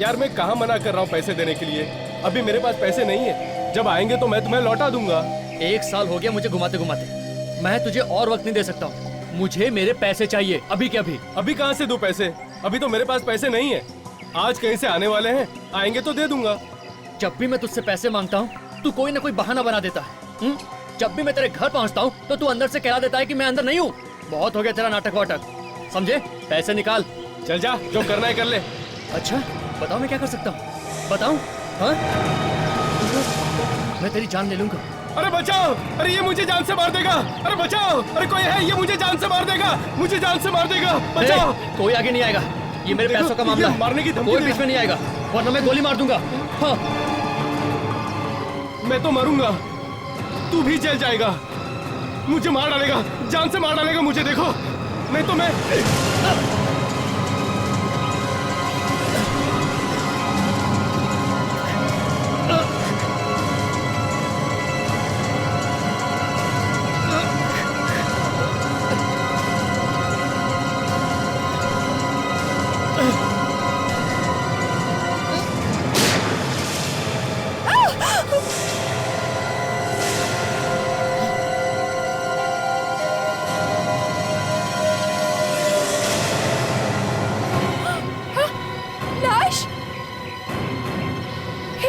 यार मैं कहाँ मना कर रहा हूँ पैसे देने के लिए। अभी मेरे पास पैसे नहीं है, जब आएंगे तो मैं तुम्हें लौटा दूंगा। 1 साल हो गया मुझे घुमाते घुमाते, मैं तुझे और वक्त नहीं दे सकता हूँ। मुझे मेरे पैसे चाहिए अभी के अभी। अभी कहाँ से दूं पैसे? अभी तो मेरे पास पैसे नहीं है। आज कहीं से आने वाले हैं, आएंगे तो दे दूंगा। जब भी मैं तुझसे पैसे मांगता हूँ तू कोई ना कोई बहाना बना देता है। जब भी मैं तेरे घर पहुँचता हूँ तो तू अंदर से कह देता है कि मैं अंदर नहीं हूँ। बहुत हो गया तेरा नाटक वाटक, समझे? पैसे निकाल। चल जा, जो करना है कर ले। अच्छा बताओ मैं क्या कर सकता हूँ, बताऊँ? हाँ मैं तेरी जान ले लूंगा। अरे बचाओ! अरे ये मुझे जान से मार देगा! अरे बचाओ! अरे कोई है, ये मुझे जान से मार देगा! मुझे जान से मार देगा! बचाओ! कोई आगे नहीं आएगा, ये मेरे पैसों का मामला है। मारने की धमकी कोई बीच में नहीं आएगा, वरना मैं गोली मार दूंगा। हाँ। मैं तो मरूंगा, तू भी जेल जाएगा। मुझे मार डालेगा, जान से मार डालेगा मुझे। देखो नहीं तो मैं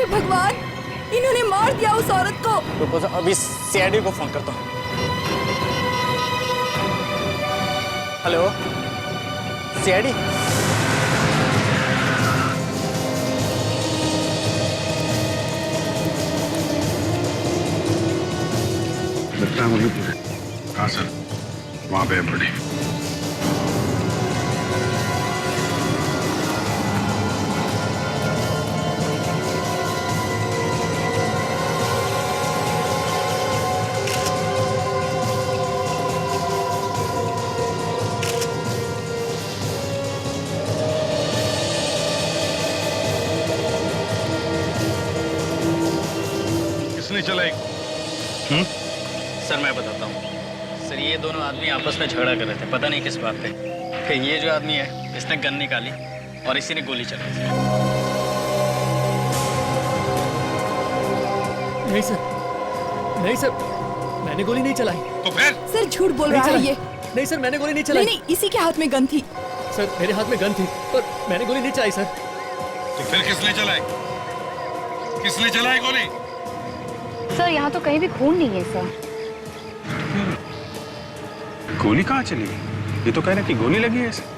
भगवान, इन्होंने मार दिया उस औरत को। रुको अभी सीआईडी को फोन करता हूँ। Hello CID. हाँ सर, वहाँ पे बड़ी चलाई। सर मैं बताता हूँ। सर ये दोनों आदमी आपस में झगड़ा कर रहे थे, पता नहीं किस बात पे। फिर ये जो आदमी है इसने गन निकाली और इसी ने गोली चलाई। नहीं सर, नहीं सर, मैंने गोली नहीं चलाई। तो फिर? सर झूठ बोल रहा है ये। नहीं सर, मैंने गोली नहीं चलाई। नहीं, इसी के हाथ में गन थी। सर मेरे हाथ में गन थी पर मैंने गोली नहीं चलाई सर। तो फिर किसने चलाई? किसने चलाई गोली? सर यहाँ तो कहीं भी खून नहीं है सर। गोली कहाँ चली? ये तो कह रहे कि गोली लगी है इसे।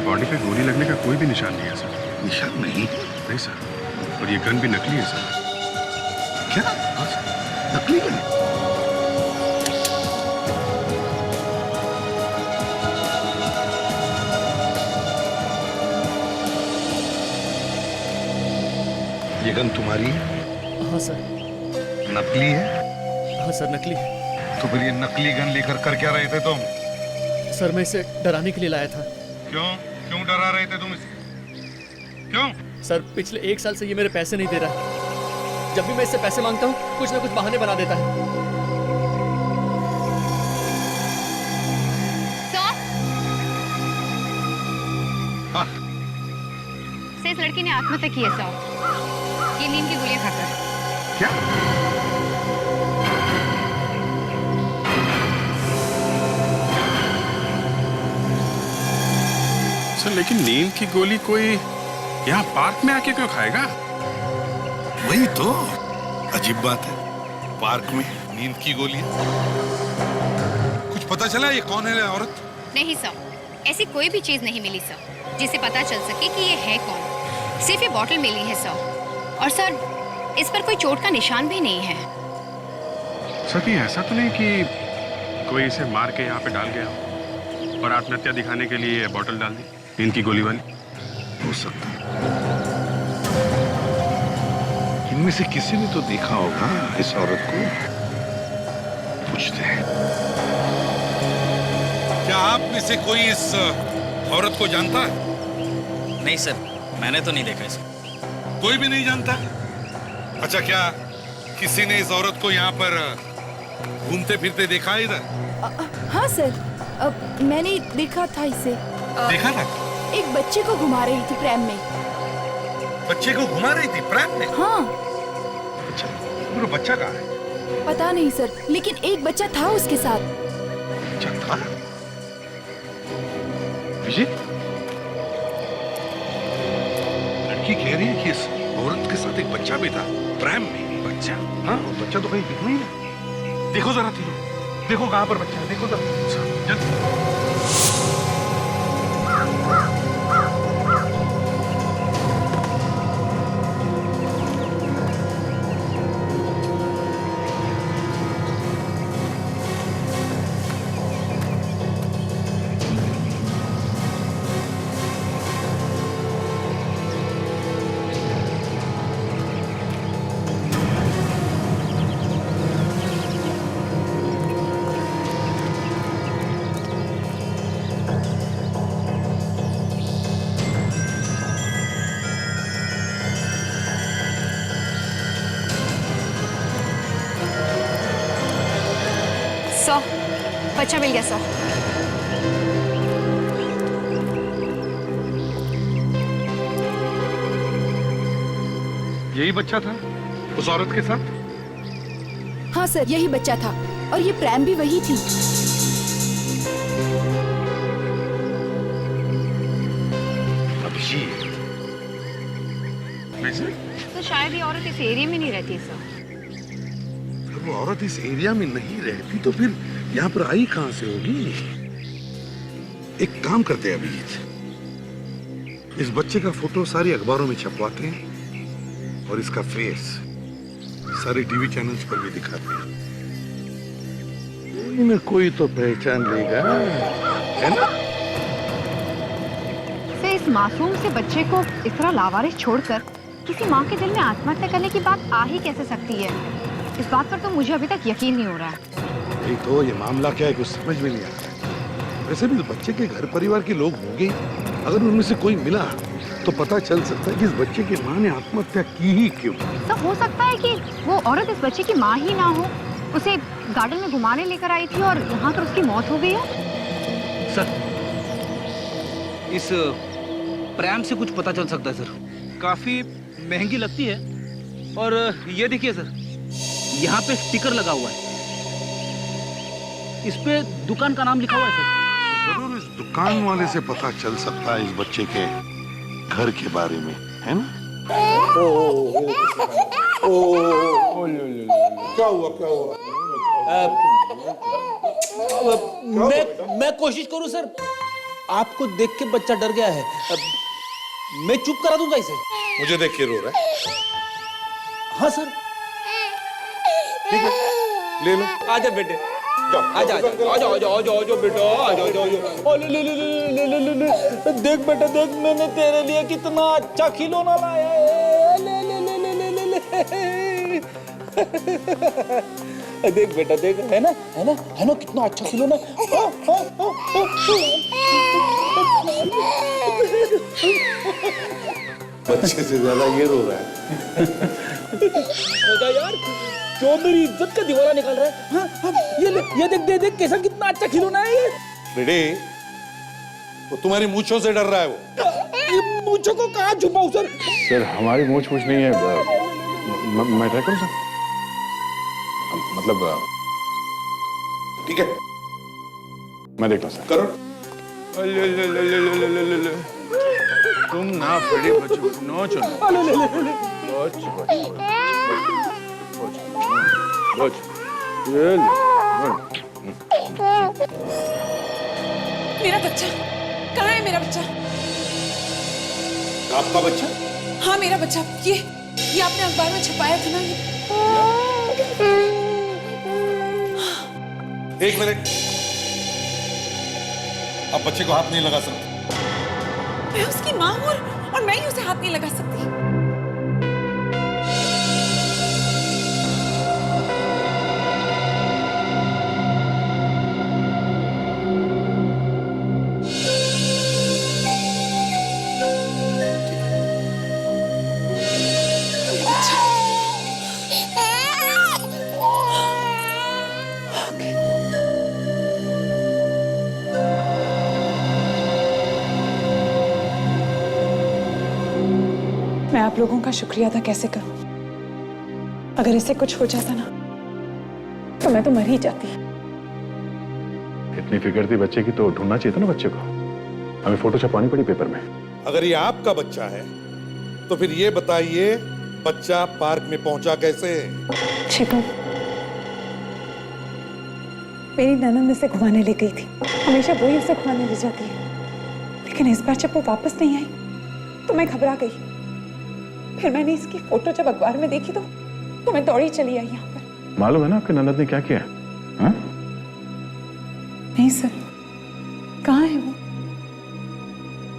बॉडी पे गोली लगने का कोई भी निशान नहीं है सर। निशान नहीं? नहीं सर, और ये गन भी नकली है सर। क्या? हाँ सर, नकली गन? ये गन तुम्हारी है? हाँ सर। नकली है? हाँ सर नकली है। तो फिर ये नकली गन लेकर कर क्या रहे थे तुम? सर मैं इसे डराने के लिए लाया था। क्यों? क्यों डरा रहे थे तुम इसे? क्यों? सर पिछले 1 साल से ये मेरे पैसे नहीं दे रहा है। जब भी मैं इससे पैसे मांगता हूँ कुछ ना कुछ बहाने बना देता है। हाँ। सर इस लड़की ने आत्महत्या की है सर, ये नींद की गोलियां खाकर। क्या? सर लेकिन नींद की गोली कोई यहाँ पार्क में आके क्यों खाएगा? वही तो अजीब बात है, पार्क में नींद की गोलियां। कुछ पता चला ये कौन है औरत? नहीं सर, ऐसी कोई भी चीज नहीं मिली सर जिससे पता चल सके कि ये है कौन। सिर्फ ये बॉटल मिली है सर, और सर इस पर कोई चोट का निशान भी नहीं है। सर कहीं ऐसा तो नहीं कि कोई इसे मार के यहाँ पे डाल गया हो और आत्महत्या दिखाने के लिए बॉटल डाल दी? नींद की गोली वाली? हो सकता है। इनमें से किसी ने तो देखा होगा इस औरत को। पूछते हैं। क्या आप में से कोई इस औरत को जानता है? नहीं सर, मैंने तो नहीं देखा इसे। कोई भी नहीं जानता? अच्छा, क्या किसी ने इस औरत को यहाँ पर घूमते फिरते देखा है इधर? हाँ सर, मैंने देखा था इसे। देखा था? एक बच्चे को घुमा रही थी प्रैम में। बच्चे को घुमा रही थी प्रैम में? हाँ। अच्छा, वो बच्चा कहाँ है? पता नहीं सर, लेकिन एक बच्चा था उसके साथ। बच्चा था? विजय, लड़की कह रही है कि इस औरत के साथ एक बच्चा भी था प्रैम में। बच्चा? हाँ, बच्चा तो कहीं दिख नहीं रहा। देखो जरा तीनों, देखो कहाँ पर बच्चा है, देखो जरा जल्दी। बच्चा मिल गया सर। यही बच्चा था उस औरत के साथ? हाँ सर, यही बच्चा था और ये प्रैम भी वही थी। अभिजीत, तो शायद ये औरत इस एरिया में नहीं रहती सर। अगर वो औरत इस एरिया में नहीं रहती तो फिर यहाँ पर आई कहाँ से होगी? एक काम करते हैं अभिजीत, इस बच्चे का फोटो सारी अखबारों में छपवाते हैं और इसका फेस सारे टीवी चैनल्स पर भी दिखाते हैं। कोई न कोई तो पहचान लेगा, है ना? सर, इस मासूम से बच्चे को इस तरह लावारिस छोड़कर किसी माँ के दिल में आत्महत्या करने की बात आ ही कैसे सकती है? इस बात पर तो मुझे अभी तक यकीन नहीं हो रहा है। यही तो, ये मामला क्या है कुछ समझ में नहीं आता है। वैसे भी बच्चे के घर परिवार के लोग होंगे, अगर उनमें से कोई मिला तो पता चल सकता है कि इस बच्चे की माँ ने आत्महत्या की ही क्यों। तो हो सकता है कि वो औरत इस बच्चे की माँ ही ना हो, उसे गार्डन में घुमाने लेकर आई थी और यहाँ पर उसकी मौत हो गई है। सर, इस प्रैम से कुछ पता चल सकता है सर। काफी महंगी लगती है और ये देखिए सर, यहाँ पे स्टिकर लगा हुआ है, इस पे दुकान का नाम लिखा हुआ है सर। जरूर इस दुकान वाले से पता चल सकता है इस बच्चे के घर के बारे में, है ना? क्या हुआ, क्या हुआ? मैं कोशिश करूं सर, आपको देख के बच्चा डर गया है, मैं चुप करा दूंगा इसे। मुझे देख के रो रहा है? हाँ सर। ठीक है, ले लो। आजा बेटे, आजा आजा आजा आजा आजा आजा बेटा, आजा आजा आजा। ले ले ले ले ले ले ले, देख बेटा देख, मैंने तेरे लिए कितना अच्छा खिलौना लाया है। ले ले ले ले ले ले ले। देख बेटा देख, है ना, है ना, है ना, कितना अच्छा खिलौना। बच्चे से ज्यादा ये रो रहा है। मजा यार, जो मेरी इज्जत का दीवाना निकाल रहा है। हाँ, हाँ, ये देख दे देख, कैसा कितना अच्छा खिलौना है ये। बेटे, वो तुम्हारी मूंछों से डर रहा है। वो मूंछों को कहाँ छुपाऊं सर? सर, हमारी मूंछ कुछ नहीं है। मैं ट्राई करूं सर? मतलब ठीक है, मैं देखता हूं सर। करो। तुम ना फड़ी बच्चों, नो चलो। मेरा बच्चा कहाँ है? मेरा बच्चा? आपका बच्चा? हाँ, मेरा बच्चा। ये आपने अखबार में छपाया था ना? एक मिनट, आप बच्चे को हाथ नहीं लगा सकते। मैं उसकी माँ हूँ और मैं ही उसे हाथ नहीं लगा सकती। मैं आप लोगों का शुक्रिया अदा कैसे करूं? अगर इसे कुछ हो जाता ना तो मैं तो मर ही जाती। इतनी फिक्र थी बच्चे की तो ढूंढना चाहिए था ना बच्चे को। हमें फोटो छपवानी पड़ी पेपर में। अगर ये आपका बच्चा है तो फिर ये बताइए बच्चा पार्क में पहुंचा कैसे? छिपो, मेरी ननद इसे घुमाने ले गई थी। हमेशा वो ही उसे घुमाने ले जाती है, लेकिन इस बार जब वो वापस नहीं आई तो मैं घबरा गई। फिर मैंने इसकी फोटो जब अखबार में देखी तो मैं दौड़ी चली आई यहाँ पर। मालूम है ना आपके ननद ने क्या किया? हाँ? नहीं सर, कहाँ है वो?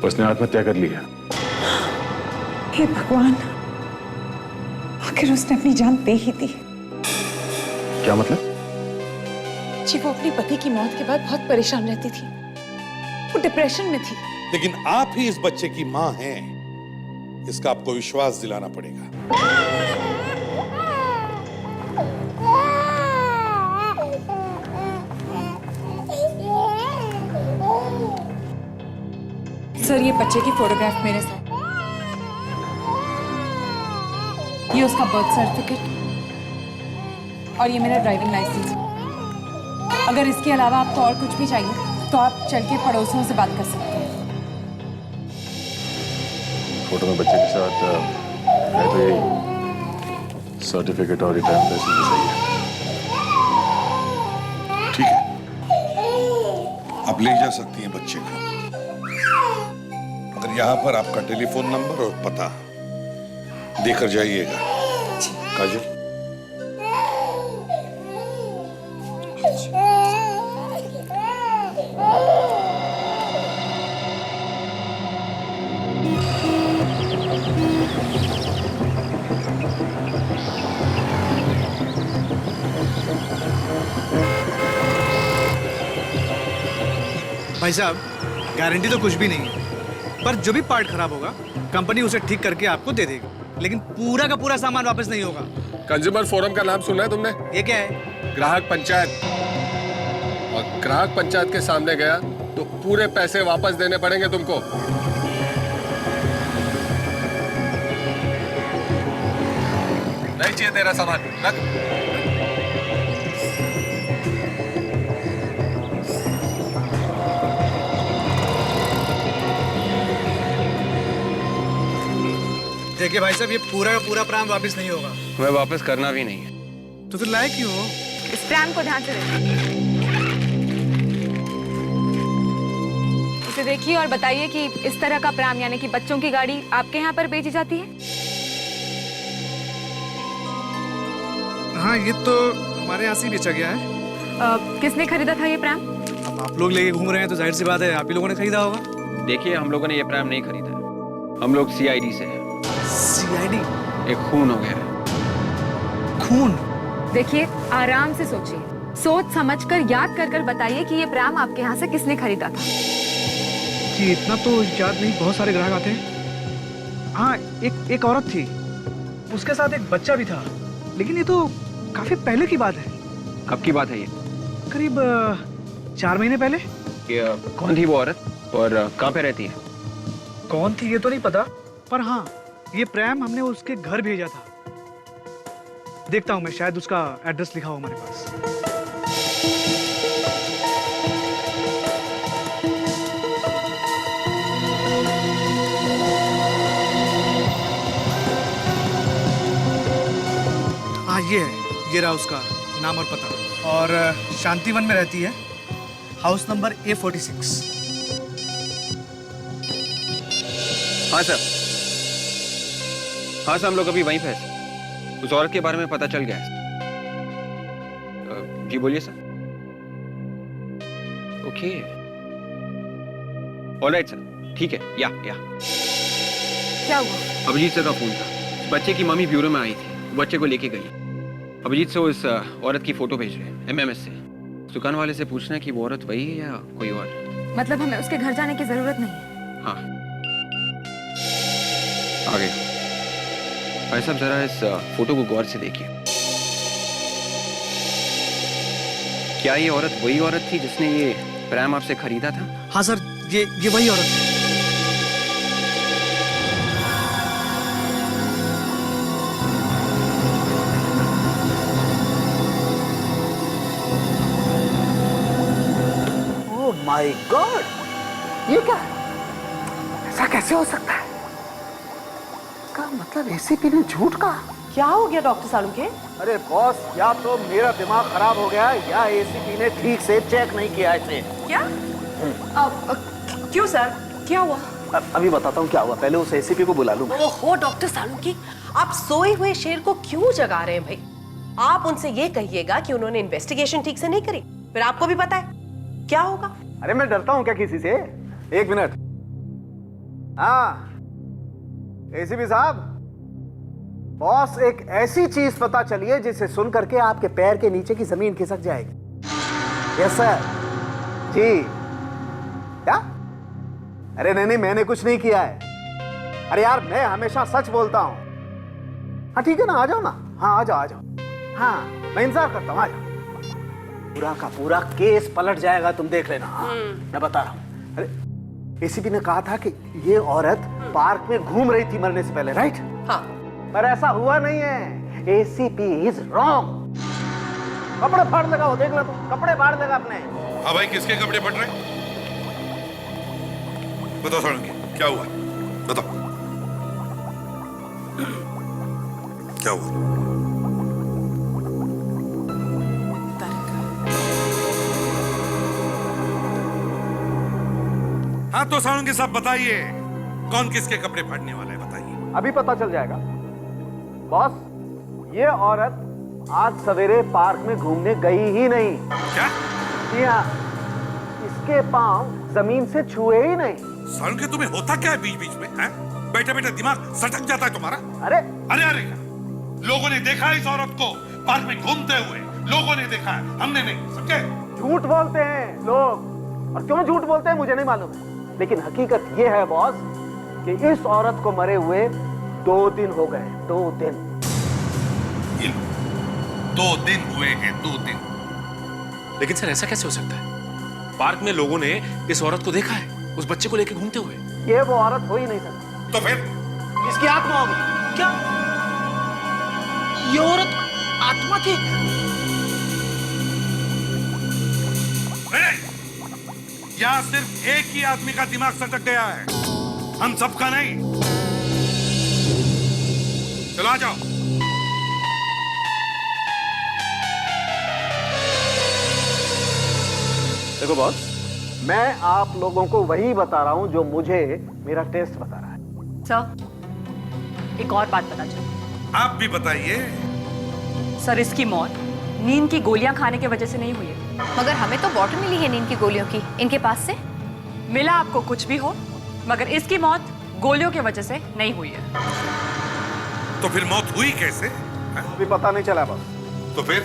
उसने आत्महत्या कर ली है। हे भगवान, आखिर उसने अपनी जान दे ही दी। क्या मतलब? जी वो अपने पति की मौत के बाद बहुत परेशान रहती थी, वो डिप्रेशन में थी। लेकिन आप ही इस बच्चे की माँ हैं, इसका आपको विश्वास दिलाना पड़ेगा। सर ये बच्चे की फोटोग्राफ मेरे साथ, ये उसका बर्थ सर्टिफिकेट और ये मेरा ड्राइविंग लाइसेंस। अगर इसके अलावा आपको और कुछ भी चाहिए तो आप चल के पड़ोसियों से बात कर सकते हैं। फोटो में बच्चे के साथ है तो ये सर्टिफिकेट और ड्राइविंग लाइसेंस भी सही है। ठीक है, आप ले जा सकती हैं बच्चे को। अगर यहाँ पर आपका टेलीफोन नंबर और पता देकर जाइएगा। काजल, भाई साहब, गारंटी तो कुछ भी नहीं है, पर जो भी पार्ट खराब होगा कंपनी उसे ठीक करके आपको दे देगी, लेकिन पूरा का पूरा सामान वापस नहीं होगा। कंज्यूमर फोरम का नाम सुना है तुमने? ये क्या है? ग्राहक पंचायत। और ग्राहक पंचायत के सामने गया तो पूरे पैसे वापस देने पड़ेंगे तुमको। नहीं चाहिए तेरा सामान, रख। देखिए भाई साहब, ये पूरा का पूरा प्राण वापस नहीं होगा। हमें वापस करना भी नहीं है। तो फिर लाए क्यों हो? इस प्राण को ध्यान से देखिए, इसे देखिए और बताइए कि इस तरह का प्राण यानी कि बच्चों की गाड़ी आपके यहाँ पर बेची जाती है? हाँ, ये तो हमारे यहाँ से बेचा गया है। किसने खरीदा था ये प्राण? अब आप लोग लेके घूम रहे हैं तो जाहिर सी बात है आप ही लोगों ने खरीदा होगा। देखिए, हम लोगों ने ये प्राम नहीं खरीदा। हम लोग सीआईडी से हैं। सीआईडी? एक खून हो गया है। खून? देखिए, आराम से सोचिए, सोच समझकर याद कर कर बताइए कि ये प्राम आपके यहाँ से किसने खरीदा था। जी इतना तो याद नहीं, बहुत सारे ग्राहक आते हैं। हाँ, एक औरत थी, उसके साथ एक बच्चा भी था, लेकिन ये तो काफी पहले की बात है। कब की बात है ये? करीब 4 महीने पहले। ये कौन थी वो औरत और कहाँ पे रहती है? कौन थी ये तो नहीं पता, पर हाँ, ये प्रेम हमने उसके घर भेजा था। देखता हूँ मैं, शायद उसका एड्रेस लिखा हो हमारे पास। हाँ, ये है, ये रहा उसका नाम और पता। और शांतिवन में रहती है, हाउस नंबर A46। हाँ सर, हाँ सर, हम लोग अभी वहीं पे हैं। उस औरत के बारे में पता चल गया है। जी बोलिए सर। Okay, alright sir. ठीक है, या क्या हुआ? अभिजीत सर का फोन था। बच्चे की मम्मी ब्यूरो में आई थी, बच्चे को लेके गई। अभिजीत से उस औरत की फोटो भेज रहे हैं MMS से। दुकान वाले से पूछना है कि वो औरत वही है या कोई और। मतलब हमें उसके घर जाने की जरूरत नहीं है? हाँ, आगे भाई साहब जरा इस फोटो को गौर से देखिए। क्या ये औरत वही औरत थी जिसने ये प्रैम आपसे खरीदा था? हाँ सर, ये वही औरत है। ओह माय गॉड, ये क्या है? ऐसा कैसे हो सकता है? का मतलब एसीपी ने झूठ कहा? क्या हो गया डॉक्टर सालुंके? अरे बॉस, या तो मेरा दिमाग खराब हो गया या एसीपी ने ठीक से चेक नहीं किया इसे। क्या? क्यों सर, क्या हुआ? अभी बताता हूँ क्या हुआ, पहले उस एसीपी को बुला लूं। ओहो डॉक्टर सालुंके, आप सोए हुए शेर को क्यों जगा रहे हैं भाई? आप उनसे ये कहिएगा कि उन्होंने इन्वेस्टिगेशन ठीक से नहीं करी, फिर आपको भी पता है क्या होगा। अरे मैं डरता हूँ क्या किसी से? एक मिनट। हाँ एसीपी साहब, बॉस एक ऐसी चीज पता चली है जिसे सुन करके आपके पैर के नीचे की जमीन खिसक जाएगी। यस सर जी। क्या? अरे नहीं, मैंने कुछ नहीं किया है। अरे यार मैं हमेशा सच बोलता हूं। हाँ ठीक है ना, आ जाओ ना। हाँ आ जाओ। हाँ मैं इंतजार करता हूँ, आ जाओ। पूरा का पूरा केस पलट जाएगा, तुम देख लेना। हाँ, मैं बता रहा हूँ। अरे एसीपी ने कहा था कि ये औरत पार्क में घूम रही थी मरने से पहले, राइट? हाँ। पर ऐसा हुआ नहीं है। ACP is wrong. कपड़े फाड़ लगा वो, देख लो तुम, कपड़े फाड़ लगा अपने। हाँ भाई, किसके कपड़े फट रहे? बताओ सालुंके, क्या हुआ? बताओ क्या हुआ? हाँ तो सालुंके साहब बताइए, कौन किसके कपड़े फाड़ने वाला है, बताइए। अभी पता चल जाएगा बॉस। ये औरत आज सवेरे पार्क में घूमने गई ही नहीं। क्या? जी हाँ, इसके पांव जमीन से छुए ही नहीं। सालुंके तुम्हें होता क्या है बीच बीच में? हैं? बैठे बैठे दिमाग सटक जाता है तुम्हारा। अरे लोगों ने देखा है इस औरत को पार्क में घूमते हुए, लोगों ने देखा है, हमने नहीं, समझे? झूठ बोलते हैं लोग, और क्यों झूठ बोलते हैं मुझे नहीं मालूम है, लेकिन हकीकत ये है बॉस कि इस औरत को मरे हुए 2 दिन हो गए। 2 दिन। 2 दिन हुए हैं, 2 दिन। लेकिन सर ऐसा कैसे हो सकता है? पार्क में लोगों ने इस औरत को देखा है, उस बच्चे को लेकर घूमते हुए। ये वो औरत हो ही नहीं सकती। तो फिर इसकी आत्मा होगी। क्या? ये औरत आत्मा थी? यहाँ सिर्फ एक ही आदमी का दिमाग सटक गया है, हम सबका नहीं। चलो आ जाओ। देखो बॉस, मैं आप लोगों को वही बता रहा हूं जो मुझे मेरा टेस्ट बता रहा है। सर एक और बात पता चली। आप भी बताइए। सर इसकी मौत नींद की गोलियां खाने की वजह से नहीं हुई है। मगर हमें तो बॉटल मिली है नींद की गोलियों की, इनके पास से। मिला आपको कुछ भी हो, मगर इसकी मौत गोलियों की वजह से नहीं हुई है। तो फिर मौत हुई कैसे? अभी पता नहीं चला बस। तो फिर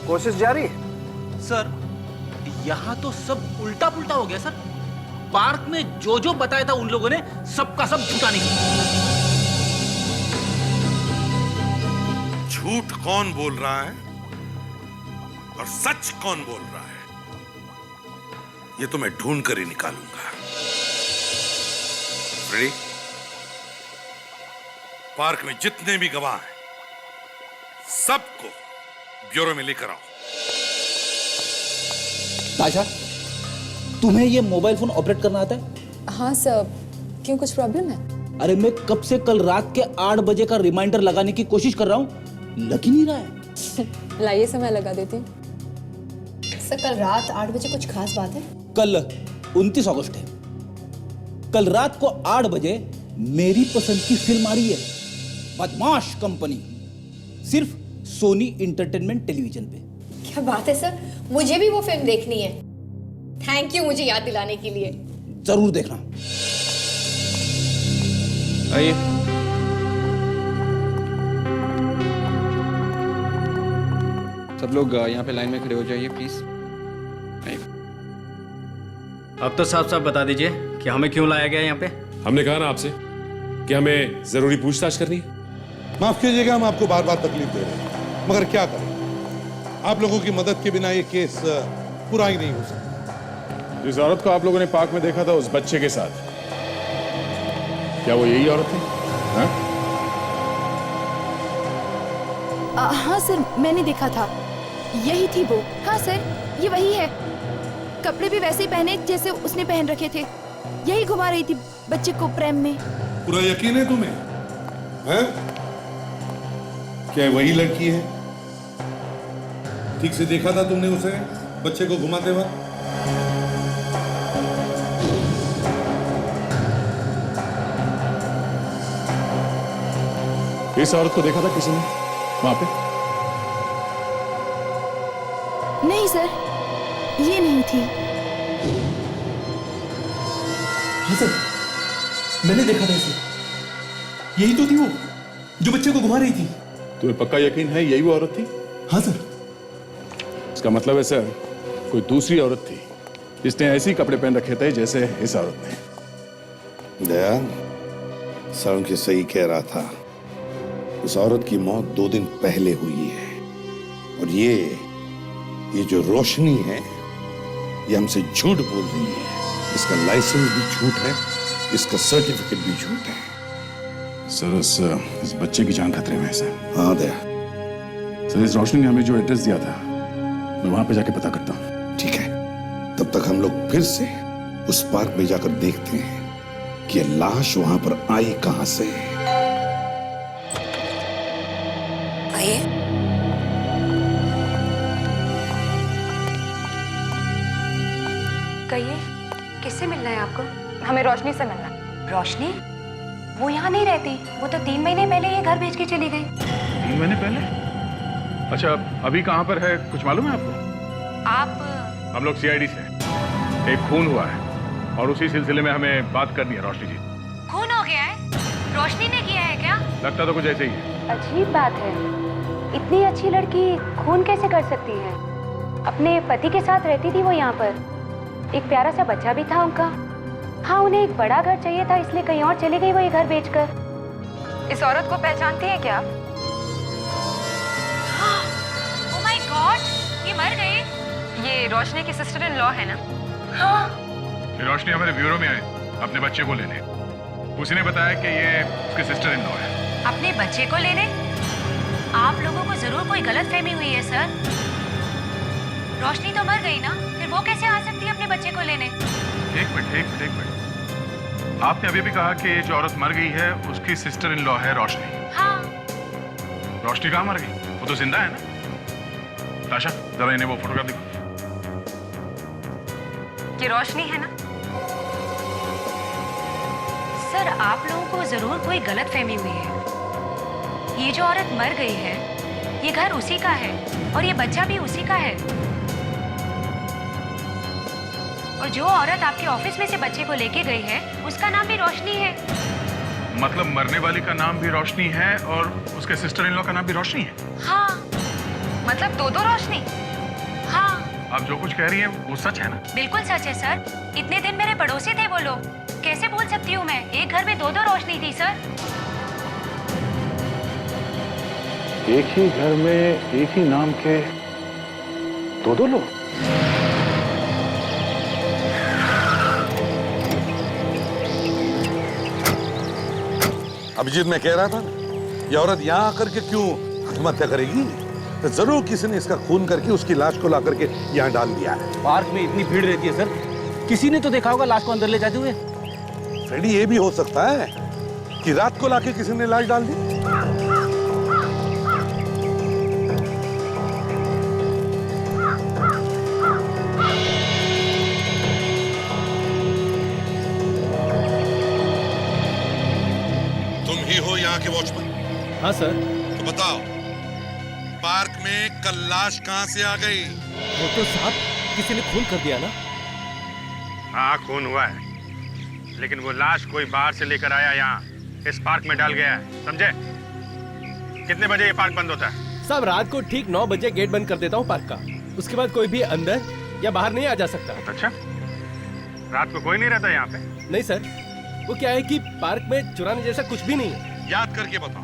कोशिश जारी है। सर यहाँ तो सब उल्टा पुल्टा हो गया सर। पार्क में जो जो बताया था उन लोगों ने सबका सब झूठा निकला। झूठ कौन बोल रहा है और सच कौन बोल रहा है, ये तो मैं ढूंढ कर ही निकालूंगा। रेडी? पार्क में जितने भी गवाह हैं, सबको ब्यूरो में लेकर आओ। ताशा, तुम्हें ये मोबाइल फोन ऑपरेट करना आता है? हाँ सर, क्यों कुछ प्रॉब्लम है? अरे मैं कब से कल रात के 8 बजे का रिमाइंडर लगाने की कोशिश कर रहा हूँ, लग ही नहीं रहा है। लाइए समय लगा देती हूँ। सर कल रात 8 बजे कुछ खास बात है? कल 29 अगस्त है। कल रात को 8 बजे मेरी पसंद की फिल्म आ रही है, बदमाश कंपनी, सिर्फ सोनी इंटरटेनमेंट टेलीविजन पे। क्या बात है सर, मुझे भी वो फिल्म देखनी है। थैंक यू मुझे याद दिलाने के लिए। जरूर देखना। आइए। सब लोग यहाँ पे लाइन में खड़े हो जाइए प्लीज। अब तो साफ साफ बता दीजिए कि हमें क्यों लाया गया यहाँ पे। हमने कहा ना आपसे कि हमें जरूरी पूछताछ करनी है। माफ कीजिएगा, हम आपको बार बार तकलीफ दे रहे हैं, मगर क्या करें, आप लोगों की मदद के बिना ये केस पूरा ही नहीं हो सकता। जिस औरत को आप लोगों ने पार्क में देखा था उस बच्चे के साथ, क्या वो यही औरत थी? हाँ? हाँ सर, मैंने देखा था, यही थी वो। हाँ सर, ये वही है। कपड़े भी वैसे ही पहने जैसे उसने पहन रखे थे। यही घुमा रही थी बच्चे को प्रेम में। पूरा यकीन है तुम्हें? हैं? क्या वही लड़की है? ठीक से देखा था तुमने उसे बच्चे को घुमाते वक्त? इस औरत को देखा था किसी ने वहां पे? नहीं सर, ये नहीं थी। हाँ सर, मैंने देखा था इसे। यही तो थी वो जो बच्चे को घुमा रही थी। तुम्हें पक्का यकीन है यही वो औरत थी? हाँ सर। इसका मतलब है सर, कोई दूसरी औरत थी जिसने ऐसे ही कपड़े पहन रखे थे जैसे इस औरत ने। दया, सर के सही कह रहा था। उस औरत की मौत 2 दिन पहले हुई है, और ये जो रोशनी है ये हमसे झूठ बोल रही है। इसका लाइसेंस भी झूठ है, इसका सर्टिफिकेट भी झूठ है। सर इस बच्चे की जान खतरे में है सर। हाँ दया। सर इस रोशनी ने हमें जो एड्रेस दिया था, मैं वहां पे जाके पता करता हूँ। ठीक है, तब तक हम लोग फिर से उस पार्क में जाकर देखते हैं कि ये लाश वहां पर आई कहां से। आइए। कहिए, किससे मिलना है आपको? हमें रोशनी से मिलना है। रोशनी? वो यहाँ नहीं रहती। वो तो 3 महीने पहले ये घर भेज के चली गई। 3 महीने पहले? अच्छा, अभी कहां पर है कुछ मालूम है आपको? आप? हम लोग सीआईडी से हैं। एक खून हुआ है और उसी सिलसिले में हमें बात करनी है रोशनी जी। खून हो गया है? रोशनी ने किया है क्या? लगता तो कुछ ऐसे ही है। अजीब बात है, इतनी अच्छी लड़की खून कैसे कर सकती है? अपने पति के साथ रहती थी वो यहाँ पर। एक प्यारा सा बच्चा भी था उनका। हाँ, उन्हें एक बड़ा घर चाहिए था, इसलिए कहीं और चली गई वो ये घर बेचकर। इस औरत को पहचानती है क्या आप? ओह माय गॉड, ये मर गई। ये रोशनी की सिस्टर इन लॉ है ना? हाँ। रोशनी हमारे ब्यूरो में आई अपने बच्चे को लेने। उसी ने बताया कि ये उसकी सिस्टर इन लॉ है। अपने बच्चे को लेने? आप लोगों को जरूर कोई गलतफहमी हुई है सर। रोशनी तो मर गई ना, फिर वो कैसे आ सकती है अपने बच्चे को लेने? एक मिनट। आपने अभी भी कहा कि जो औरत मर गई है उसकी सिस्टर इन लॉ है रोशनी। हाँ। रोशनी कहाँ मर गई? वो तो जिंदा है ना? ताशा, जरा इन्हें वो फोटोग्राफ दिखा। ये रोशनी है ना? सर, आप लोगों को जरूर कोई गलतफहमी हुई है। ये जो औरत मर गई है, ये घर उसी का है और ये बच्चा भी उसी का है। और जो औरत आपके ऑफिस में से बच्चे को लेके गई है, उसका नाम भी रोशनी है। मतलब मरने वाली का नाम भी रोशनी है और उसके सिस्टर इन लॉ का नाम भी रोशनी है? हाँ, मतलब दो रोशनी। हाँ। आप जो कुछ कह रही हैं वो सच है ना? बिल्कुल सच है सर। इतने दिन मेरे पड़ोसी थे वो लोग। कैसे भूल सकती हूँ मैं? एक घर में 2 रोशनी थी सर। एक ही घर में एक ही नाम के 2 लोग? अभिजीत, मैं कह रहा था ना, ये औरत यहाँ आकर के क्यों आत्महत्या करेगी? तो जरूर किसी ने इसका खून करके उसकी लाश को ला करके यहाँ डाल दिया है। पार्क में इतनी भीड़ रहती है सर, किसी ने तो देखा होगा लाश को अंदर ले जाते हुए। फ्रेडी, ये भी हो सकता है कि रात को लाके किसी ने लाश डाल दी। तुम ही हो यहाँ के वॉचमैन? हाँ सर। तो बताओ, पार्क में कल लाश कहाँ से आ गई? वो तो साहब किसी ने खून कर दिया ना? हाँ, खून हुआ है, लेकिन वो लाश कोई बाहर से लेकर आया यहाँ, इस पार्क में डाल गया है, समझे? कितने बजे ये पार्क बंद होता है? साहब रात को ठीक 9 बजे गेट बंद कर देता हूँ पार्क का। उसके बाद कोई भी अंदर या बाहर नहीं आ जा सकता। अच्छा, रात को कोई नहीं रहता यहाँ पे? नहीं सर, वो क्या है कि पार्क में चुराने जैसा कुछ भी नहीं है। याद करके बताओ,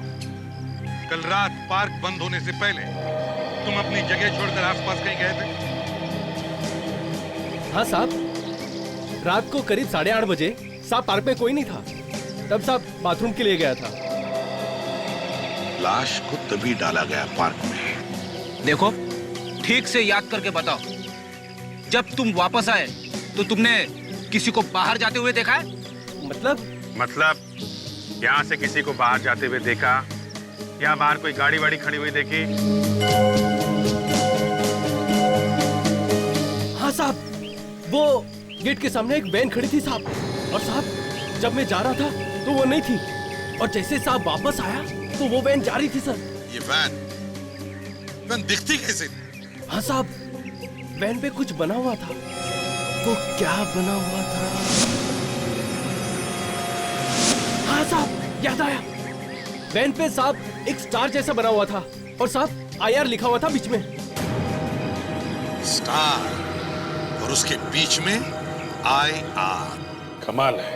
कल रात पार्क बंद होने से पहले तुम अपनी जगह छोड़कर आसपास कहीं गए थे? हाँ साहब, रात को करीब 8:30 बजे साहब पार्क में कोई नहीं था। तब साहब बाथरूम के लिए गया था। लाश को तभी डाला गया पार्क में। देखो, ठीक से याद करके बताओ, जब तुम वापस आए तो तुमने किसी को बाहर जाते हुए देखा है? मतलब यहाँ से किसी को बाहर जाते हुए देखा या बाहर कोई गाड़ी वाड़ी खड़ी हुई देखी? हाँ साहब, वो गेट के सामने एक वैन खड़ी थी साहब, और साहब जब मैं जा रहा था तो वो नहीं थी, और जैसे साहब वापस आया तो वो वैन जा रही थी सर। ये वैन दिखती कैसे? हाँ साहब, वैन पे कुछ बना हुआ था। वो क्या बना हुआ था? हाँ साहब, याद आया। वैन पे साहब एक स्टार जैसा बना हुआ था, और साहब IR लिखा हुआ था बीच में। स्टार, और उसके बीच में IR। कमाल है,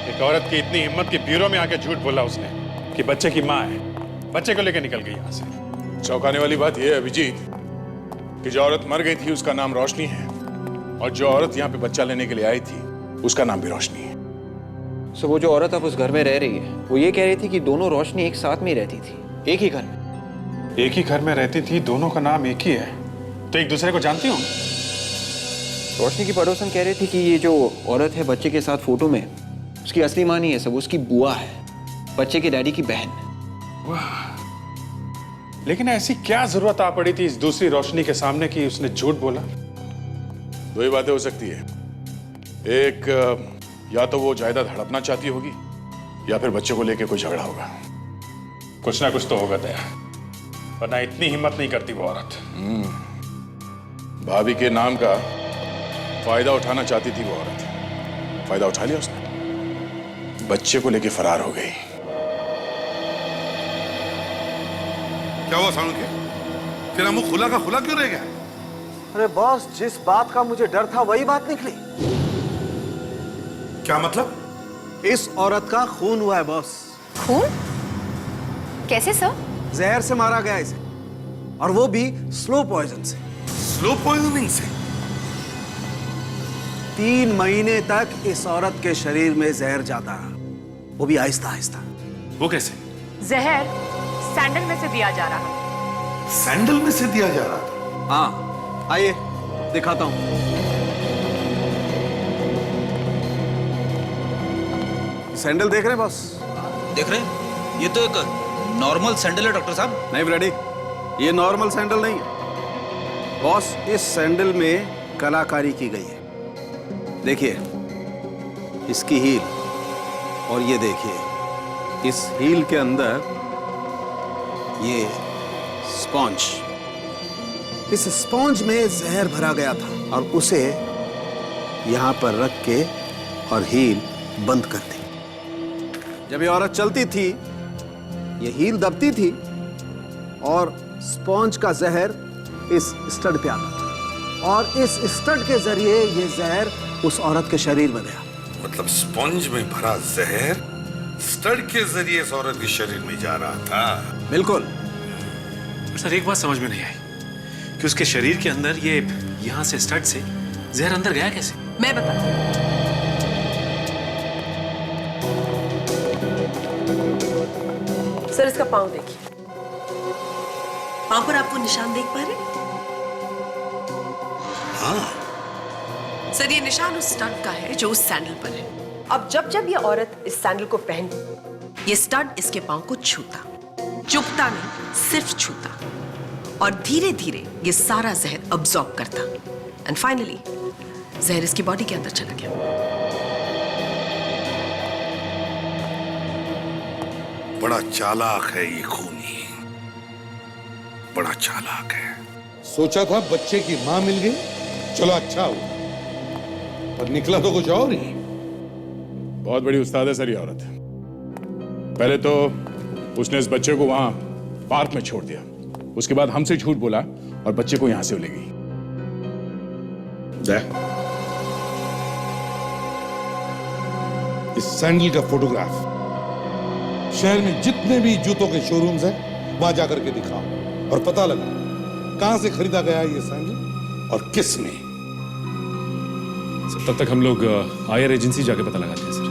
एक औरत की इतनी हिम्मत कि ब्यूरो में आके झूठ बोला उसने कि बच्चे की माँ है, बच्चे को लेकर निकल गई यहाँ से। चौंकाने वाली बात यह है अभिजीत कि जो औरत मर गई थी उसका नाम रोशनी है, और जो औरत यहाँ पे बच्चा लेने के लिए आई थी उसका नाम भी रोशनी है। सो वो जो औरत अब उस घर में रह रही है, वो ये कह रही थी कि दोनों रोशनी एक साथ में ही रहती थी, एक ही घर में। एक ही घर में रहती थी, दोनों का नाम एक ही है, तो एक दूसरे को जानती हूँ। रोशनी की पड़ोसन कह रही थी कि ये जो औरत है बच्चे के साथ फोटो में, उसकी असली माँ नहीं है, सब उसकी बुआ है, बच्चे के डैडी की बहन। लेकिन ऐसी क्या जरूरत आ पड़ी थी इस दूसरी रोशनी के सामने कि उसने झूठ बोला? दो ही बातें हो सकती है, एक या तो वो जायदाद हड़पना चाहती होगी, या फिर बच्चे को लेके कोई झगड़ा होगा। कुछ ना कुछ तो होगा दया, वरना इतनी हिम्मत नहीं करती वो औरत। भाभी के नाम का फायदा उठाना चाहती थी वो औरत, फायदा उठा लिया उसने, बच्चे को लेके फरार हो गई। क्या हुआ सानू के? तेरा मुंह खुला का खुला क्यों रह गया? अरे बॉस, जिस बात का मुझे डर था वही बात निकली। क्या मतलब? इस औरत का खून हुआ है बॉस। खून? कैसे सर? जहर से मारा गया इसे, और वो भी स्लो पॉइजन से। स्लो पॉइजनिंग से? 3 महीने तक इस औरत के शरीर में जहर जाता रहा, वो भी आहिस्ता आहिस्ता। वो कैसे? जहर सैंडल में से दिया जा रहा है। सैंडल में से दिया जा रहा था? हाँ, आइए दिखाता हूं। सैंडल देख रहे हैं बॉस? देख रहे हैं? ये तो एक नॉर्मल सैंडल है डॉक्टर साहब। नहीं ब्लडी, ये नॉर्मल सैंडल नहीं है बॉस, इस सैंडल में कलाकारी की गई है। देखिए इसकी हील, और ये देखिए इस हील के अंदर ये स्पॉन्ज, इस स्पॉन्ज में जहर भरा गया था, और उसे यहां पर रख के और हील बंद कर दी। जब ये औरत चलती थी ये हील दबती थी, और स्पॉन्ज का जहर इस स्टड पे आता था, और इस स्टड के जरिए ये जहर उस औरत के शरीर में गया। मतलब स्पंज में भरा जहर स्टड के जरिए इस औरत के शरीर में जा रहा था? बिल्कुल। सर एक बात समझ में नहीं आई कि उसके शरीर के अंदर ये यहाँ से स्टड से जहर अंदर गया कैसे? मैं बताती हूँ। सर इसका पाँव देखिए, पाँव पर आपको निशान देख पा रहे? हाँ। सर ये निशान उस स्टड का है जो उस सैंडल पर है। अब जब जब ये औरत इस सैंडल को पहनती, ये स्टड इसके पाँव को छूता, चुभता नहीं, सिर्फ छूता, और धीरे धीरे ये सारा जहर अब्सॉर्ब करता, एंड फाइनली जहर इसकी बॉडी के अंदर चला गया। बड़ा चालाक है ये खूनी, बड़ा चालाक है। सोचा था बच्चे की मां मिल गई, चलो अच्छा हुआ, पर निकला तो कुछ और ही। बहुत बड़ी उस्ताद है सर ये औरत। पहले तो उसने इस बच्चे को वहां पार्क में छोड़ दिया, उसके बाद हमसे झूठ बोला और बच्चे को यहां से ले गई। इस सैंडल का फोटोग्राफ शहर में जितने भी जूतों के शोरूम्स हैं वहां जाकर के दिखाओ और पता लगा कहां से खरीदा गया ये सैंडल और किसने। तब तक हम लोग आईआर एजेंसी जाके पता लगाते हैं सर।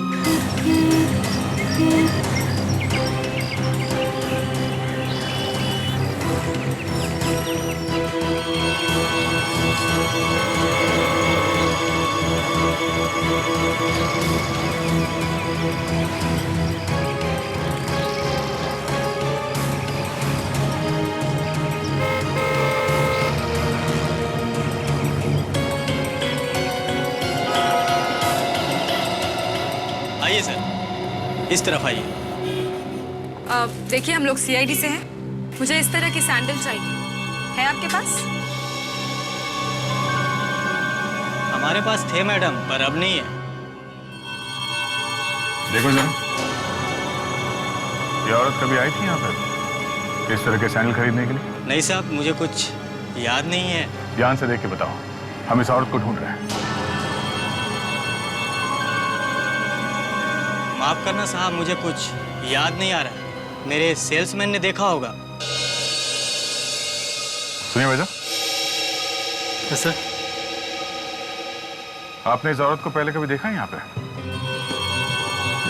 आइए सर, इस तरफ आइए। देखिए हम लोग सीआईडी से हैं, मुझे इस तरह की सैंडल चाहिए, है आपके पास? हमारे पास थे मैडम, पर अब नहीं है। देखो जरा, ये औरत कभी आई थी यहाँ पर इस तरह के सैंडल खरीदने के लिए? नहीं साहब, मुझे कुछ याद नहीं है। ध्यान से देख के बताओ, हम इस औरत को ढूंढ रहे हैं। माफ करना साहब, मुझे कुछ याद नहीं आ रहा। मेरे सेल्समैन ने देखा होगा। सुनिए भैया, सर आपने इस औरत को पहले कभी देखा है यहाँ पे?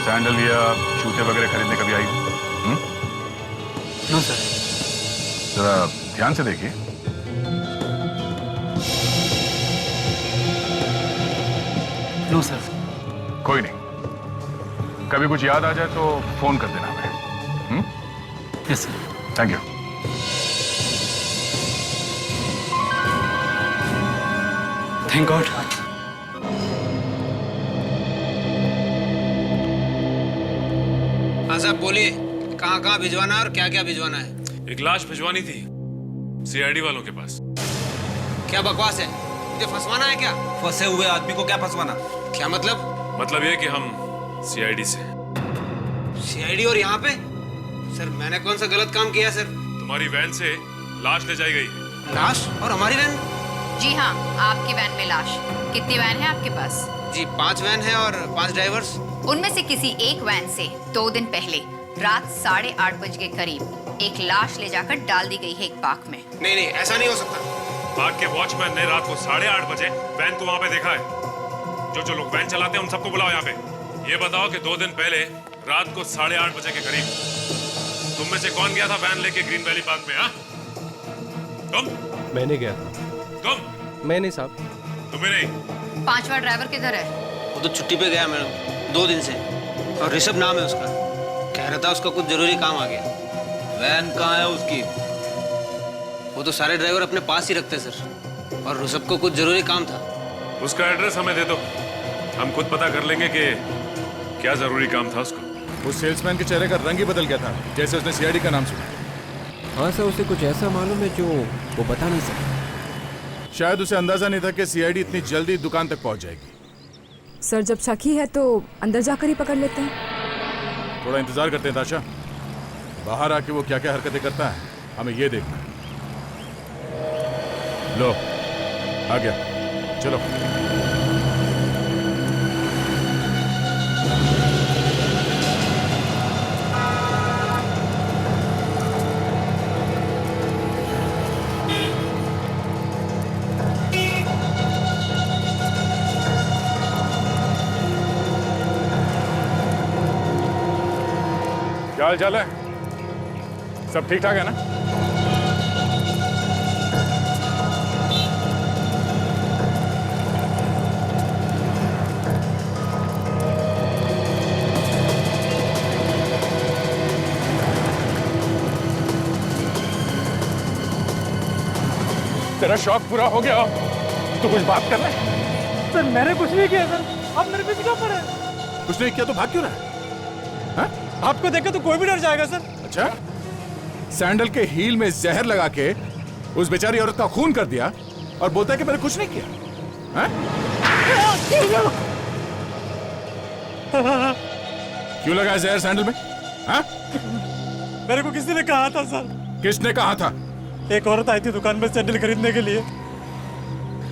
सैंडल या जूते वगैरह खरीदने कभी आई? No sir. जरा ध्यान से देखिए। No sir. कोई नहीं, कभी कुछ याद आ जाए तो फोन कर देना हमें। Yes sir. Thank you. Thank God. हाँ साहब बोलिए, कहाँ भिजवाना है और क्या क्या भिजवाना है? एक लाश भिजवानी थी सीआईडी वालों के पास। क्या बकवास है, मुझे फंसवाना है क्या? फंसे हुए आदमी को क्या फंसवाना? क्या मतलब? मतलब ये कि हम सीआईडी से। सीआईडी और यहाँ पे? सर मैंने कौन सा गलत काम किया सर? तुम्हारी वैन से लाश ले जाई गई। लाश? और हमारी वैन? जी हाँ, आपकी वैन में लाश। कितनी वैन है आपके पास? जी 5 वैन है और 5 ड्राइवर्स। उनमें से किसी एक वैन से 2 दिन पहले रात 8:30 बजे के करीब एक लाश ले जाकर डाल दी गई है एक पार्क में। नहीं ऐसा नहीं हो सकता। पार्क के वॉचमैन ने रात को 8:30 बजे वैन को वहाँ पे देखा है। जो लोग वैन चलाते हैं उन सबको बुलाओ यहाँ पे। ये बताओ कि 2 दिन पहले रात को 8:30 बजे के करीब तुम में से कौन गया था वैन लेके ग्रीन वैली पार्क में? तुम? मैंने गया। तुम? मैंने साहब। तुम्हें नहीं। 5वां ड्राइवर किधर है? वो तो छुट्टी पे गया मैडम, 2 दिन से। और ऋषभ नाम है उसका, कह रहा था उसका कुछ जरूरी काम आ गया। वैन कहाँ है उसकी? वो तो सारे ड्राइवर अपने पास ही रखते सर, और ऋषभ को कुछ जरूरी काम था। उसका एड्रेस हमें दे दो, हम खुद पता कर लेंगे कि क्या जरूरी काम था उसको। उस सेल्समैन के चेहरे का रंग ही बदल गया था जैसे उसने सीआईडी का नाम सुना। हाँ सर, उसे कुछ ऐसा मालूम है जो वो बता नहीं सकता। शायद उसे अंदाजा नहीं था कि सीआईडी इतनी जल्दी दुकान तक पहुंच जाएगी। सर जब शक ही है तो अंदर जाकर ही पकड़ लेते हैं। थोड़ा इंतजार करते हैं ताशा, बाहर आके वो क्या क्या हरकतें करता है हमें ये देखना है। लो आ गया, चलो। क्या हाल चाल है? सब ठीक ठाक है ना? तेरा शौक पूरा हो गया, तो कुछ बात कर ले। सर मैंने कुछ नहीं किया सर, आप मेरे पीछे क्यों पड़े? कुछ नहीं किया तो भाग क्यों रहा है? आपको देखे तो कोई भी डर जाएगा सर। अच्छा, सैंडल के हील में जहर लगा के उस बेचारी औरत का खून कर दिया और बोलता है कि मैंने कुछ नहीं किया। क्यों लगा जहर सैंडल में? हाँ? मेरे को किसी ने कहा था सर। किसने कहा था? एक औरत आई थी दुकान में सैंडल खरीदने के लिए।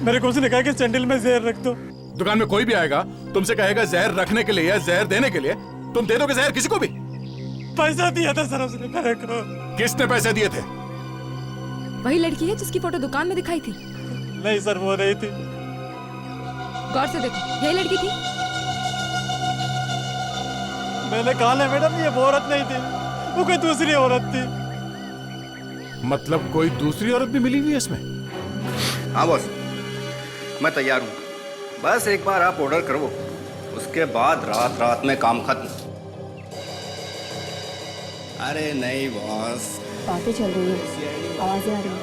मेरे को उसने कहा कि सैंडल में जहर रख दो। दुकान में कोई भी आएगा तुमसे कहेगा जहर रखने के लिए या जहर देने के लिए, तुम दे दोगे जहर किसी को भी? पैसा दिया था सर उसने मेरे को। किसने पैसे दिए थे? वही लड़की है जिसकी फोटो दुकान में दिखाई थी। नहीं सर, वो नहीं थी। गौर से देखो, यही लड़की थी। मैंने कहा ना मैडम, ये वो औरत नहीं थी, वो कोई दूसरी औरत थी। मतलब कोई दूसरी औरत भी मिली हुई है इसमें? हाँ बॉस, मैं तैयार हूँ। बस एक बार आप ऑर्डर करो, उसके बाद रात रात में काम खत्म। अरे नहीं बॉस, बातें चल रही है, आवाजें आ रही हैं।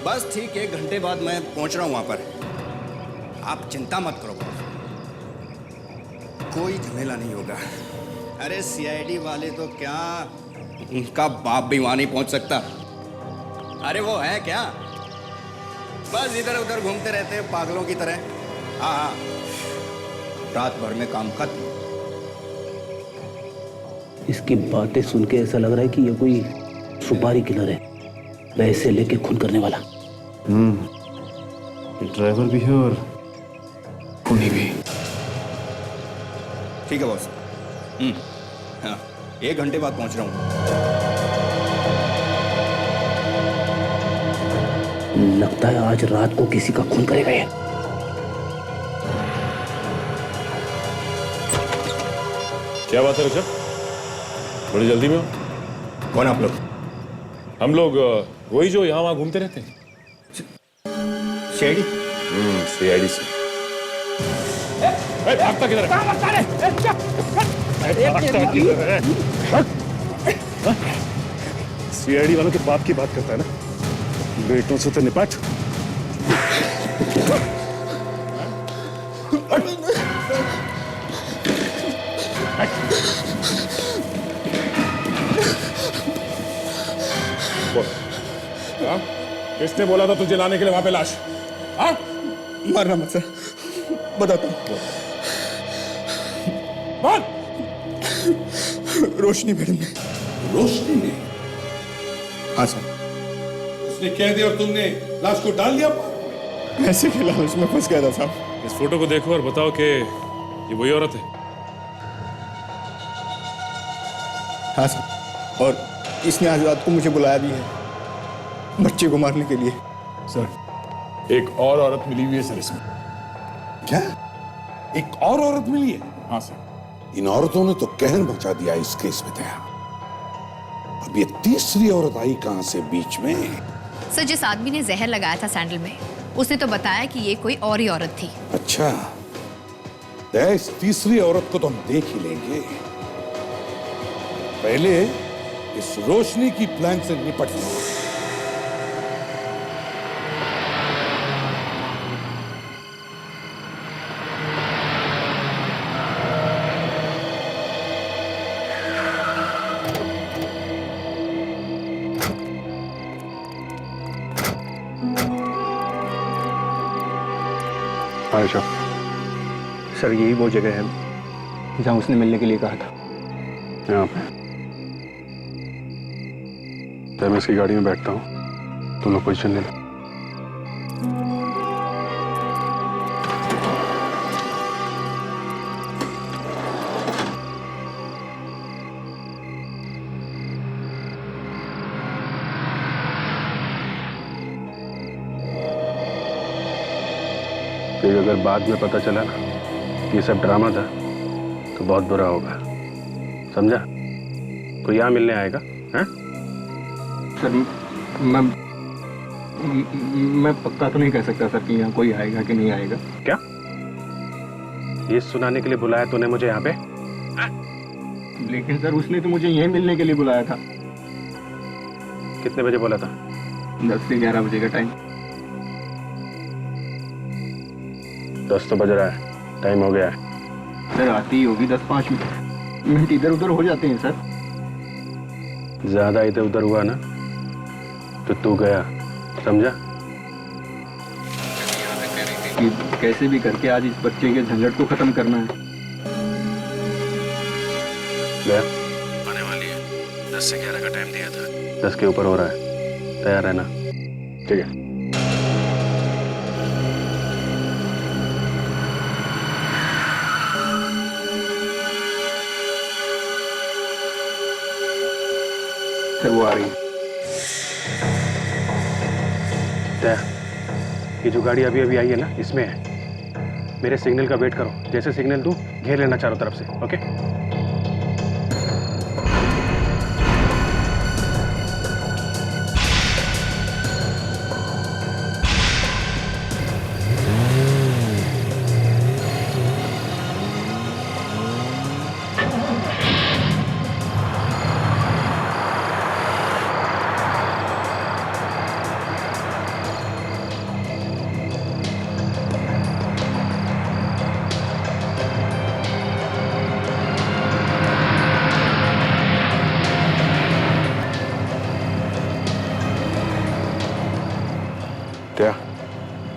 बस ठीक 1 घंटे बाद मैं पहुंच रहा हूँ वहाँ पर। आप चिंता मत करो बॉस, कोई झमेला नहीं होगा। अरे सीआईडी वाले तो क्या, उनका बाप भी वहाँ नहीं पहुँच सकता। अरे वो है क्या, बस इधर उधर घूमते रहते हैं पागलों की तरह। हाँ, रात भर में काम खत्म। इसकी बातें सुन के ऐसा लग रहा है कि ये कोई सुपारी किलर है, पैसे लेके खून करने वाला। ड्राइवर भी है और खूनी भी। ठीक है बॉस। हाँ, 1 घंटे बाद पहुंच रहा हूँ। लगता है आज रात को किसी का खून करेगा ये। क्या बात है ऋषभ, बड़ी जल्दी में हो? कौन आप लोग? हम लोग वही जो यहाँ वहाँ घूमते रहते हैं। सीआईडी? सीआईडी से। भागता किधर है? सीआईडी वालों के बाप की बात करता है ना, बेटों से तो निपट। किसने बोला था तुझे लाने के लिए वहां पे लाश? हाँ? मारना मत सर, बताता हूँ। रोशनी मैडम ने। रोशनी ने? हाँ सर। उसने कह दिया और तुमने लाश को डाल दिया? ऐसे के लालच में फंस गया था साहब। इस फोटो को देखो और बताओ कि ये वही औरत है। हाँ सर, और इसने आज रात को मुझे बुलाया भी है, बच्चे को मारने के लिए। सर, एक और औरत मिली हुई है सर इसमें। क्या? एक और औरत मिली है? हाँ सर। इन औरतों ने तो कहर मचा दिया इस केस में। दया, अब ये तीसरी औरत आई कहां से बीच में? सर, जिस आदमी ने जहर लगाया था सैंडल में, उसने तो बताया कि ये कोई और ही औरत थी। अच्छा, दया, इस तीसरी औरत को तो हम देख ही लेंगे, पहले इस रोशनी की प्लान से निपट लेंगे। आयशा, सर यही वो जगह है जहां उसने मिलने के लिए कहा था। यहाँ पे तो मैं इसकी गाड़ी में बैठता हूँ, तुम लोग पोजीशन ले लो। फिर अगर बाद में पता चला ना कि ये सब ड्रामा था तो बहुत बुरा होगा, समझा? कोई यहाँ मिलने आएगा? हैं? सर, मैं पक्का तो नहीं कह सकता सर कि यहाँ कोई आएगा कि नहीं आएगा। क्या ये सुनाने के लिए बुलाया तूने मुझे यहाँ पे? लेकिन सर उसने तो मुझे यहीं मिलने के लिए बुलाया था। कितने बजे बोला था? 10 से 11 बजे का टाइम। 10 तो बज रहा है, टाइम हो गया है। सर आती ही होगी 10-5 मिनट इधर उधर हो जाते हैं सर। ज्यादा इधर उधर हुआ ना तो तू गया, समझा? कि कैसे भी करके आज इस बच्चे के झंझट को खत्म करना है। गया? आने वाली है। 10 से 11 का टाइम दिया था। 10 के ऊपर हो रहा है, तैयार रहना। ठीक है। वो आ रही है। ये जो गाड़ी अभी अभी आई है ना, इसमें है। मेरे सिग्नल का वेट करो, जैसे सिग्नल दूं घेर लेना चारों तरफ से। ओके?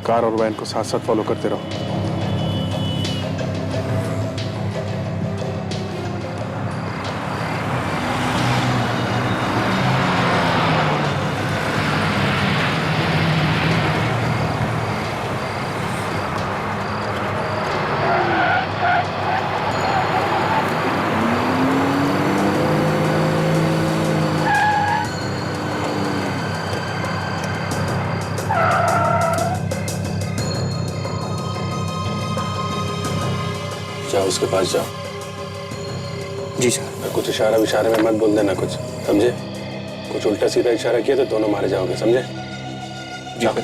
कार और वैन को साथ साथ फॉलो करते रहो। जाओ उसके पास जाओ। जी सर। कुछ इशारे में मत बोल देना कुछ, समझे? कुछ उल्टा सीधा इशारा किया तो दोनों मारे जाओगे, समझे? जी सर।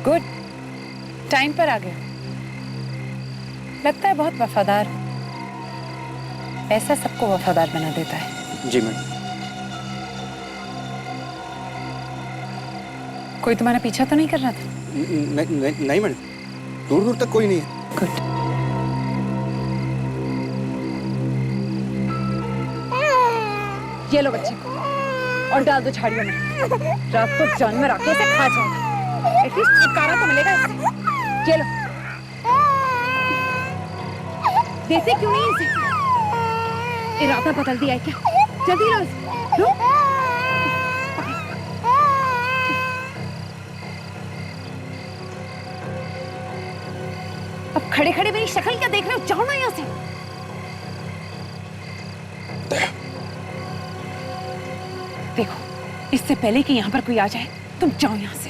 गुड, टाइम पर आ गए। लगता है बहुत वफादार। ऐसा सबको वफादार बना देता है। जी मैम। कोई तुम्हारा पीछा तो नहीं कर रहा था? नहीं मैडम, दूर दूर तक कोई नहीं है। गुड। ये लो बच्चे और डाल दो झाड़ियों में। रात को जानवर आके इसे खा जाएगा। एटलीस्ट छुटकारा तो मिलेगा इससे। ये लो। देते क्यों नहीं इसे? इरादा बदल दिया है क्या? जल्दी लो इसे। लो। अब खड़े खड़े मेरी शक्ल क्या देख रहे हो? जाओ ना यहाँ से। देखो, इससे पहले कि यहाँ पर कोई आ जाए, तुम जाओ यहाँ से।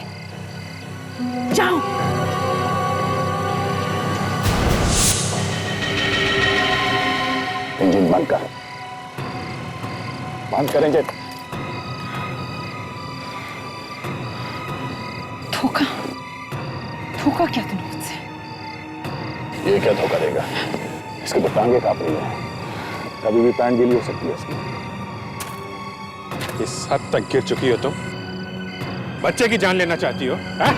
जाओ। इंजन बंद कर। बंद कर इंजन। धोखा? धोखा क्या तुमने मुझसे? ये क्या धोखा देगा? इसकी तो टांगे कांप रही है। कभी भी पैंट गीली हो सकती है इसकी। इस हद तक गिर चुकी हो तुम? बच्चे की जान लेना चाहती हो? है?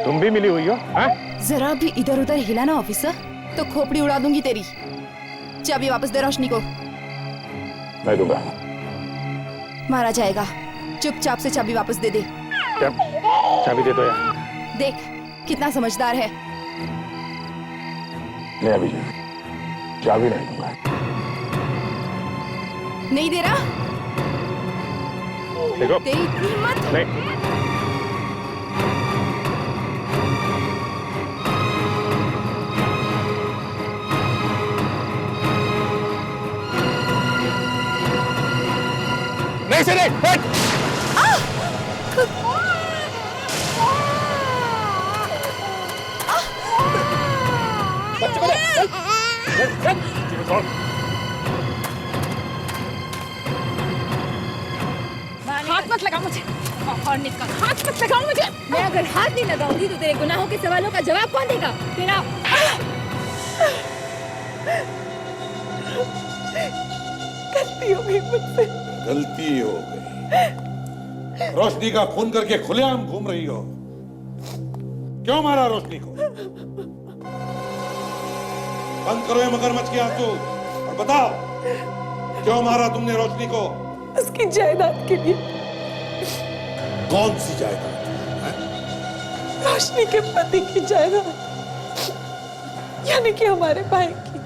तुम भी मिली हुई हो? जरा भी इधर उधर हिला ना ऑफिसर, तो खोपड़ी उड़ा दूंगी तेरी। चाबी वापस दे रोशनी को। मैं दूंगा। मारा जाएगा। चुपचाप से चाबी वापस दे दे। क्या? चाबी दे दो यार। देख कितना समझदार है। नहीं अभी चाबी नहीं दूंगा। नहीं दे रहा? देखो तेरी इतनी हिम्मत? नहीं। नहीं से नहीं, हट! बच्चे को ले, चल, चल। हाथ मत लगा मुझे और निकल। हाथ मत लगाओ मुझे। मैं अगर हाथ नहीं लगाऊंगी तो तेरे गुनाहों के सवालों का जवाब कौन देगा? तेरा गलती हो गई मुझसे। गलती हो गई। रोशनी का खून करके खुलेआम घूम रही हो। क्यों मारा रोशनी को? बंद करो ये मगरमच्छ के आंसू और बताओ क्यों मारा तुमने रोशनी को? उसकी जायदाद के लिए। कौन सी जायदाद? रोशनी के पति की जायदाद, यानी कि हमारे भाई की।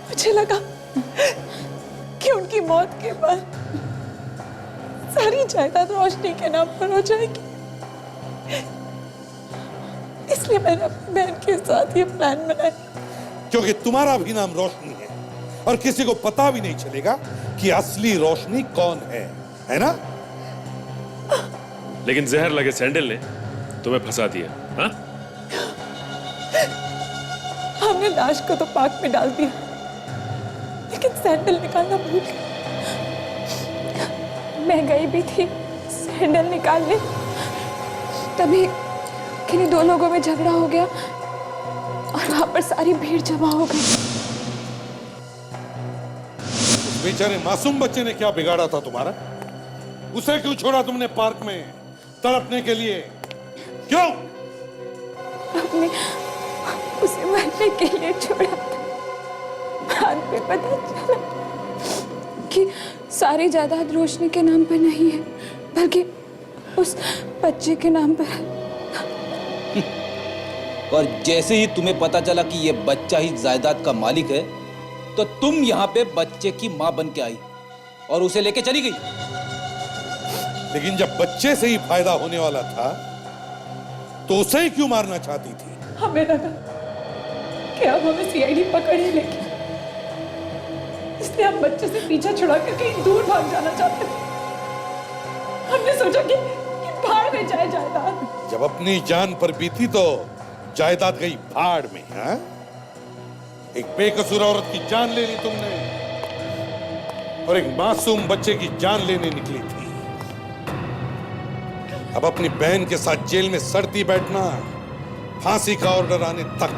मुझे लगा कि उनकी मौत के बाद सारी जायदाद रोशनी के नाम पर हो जाएगी, इसलिए मैंने अपनी बहन के साथ ये प्लान बनाया। क्योंकि तुम्हारा भी नाम रोशनी है और किसी को पता भी नहीं चलेगा कि असली रोशनी कौन है ना? लेकिन जहर लगे सैंडल ने तुम्हें फंसा दिया। हाँ? हमने लाश को तो पार्क में डाल दिया, लेकिन सैंडल निकालना भूल गए। मैं गई भी थी सैंडल निकालने, तभी किन्हीं दो लोगों में झगड़ा हो गया और वहां पर सारी भीड़ जमा हो गई। उस बेचारे मासूम बच्चे ने क्या बिगाड़ा था तुम्हारा? उसे क्यों छोड़ा तुमने पार्क में तड़पने के लिए? क्यों? हमने उसे मरने के लिए छोड़ा था। बाद में पता चला कि सारी जायदाद रोशनी के नाम पर नहीं है, बल्कि उस बच्चे के नाम पर है। और जैसे ही तुम्हें पता चला कि ये बच्चा ही जायदाद का मालिक है, तो तुम यहाँ पे बच्चे की माँ बन के आई और उसे लेके चली गई। लेकिन जब बच्चे से ही फायदा होने वाला था तो उसे ही क्यों मारना चाहती थी? हमें लगा कि अब हमें सीआईडी पकड़ ही लेगी, इसलिए हम बच्चे से पीछा छुड़ा कर कहीं दूर भाग जाना चाहते थे। हमने सोचा कि भाड़ में जाए जायदाद। जब अपनी जान पर बीती तो जायदाद गई भाड़ में। हाँ? एक बेकसूर औरत की जान ले ली तुमने और एक मासूम बच्चे की जान लेने निकली थी। अब अपनी बहन के साथ जेल में सड़ती बैठना, फांसी का ऑर्डर आने तक।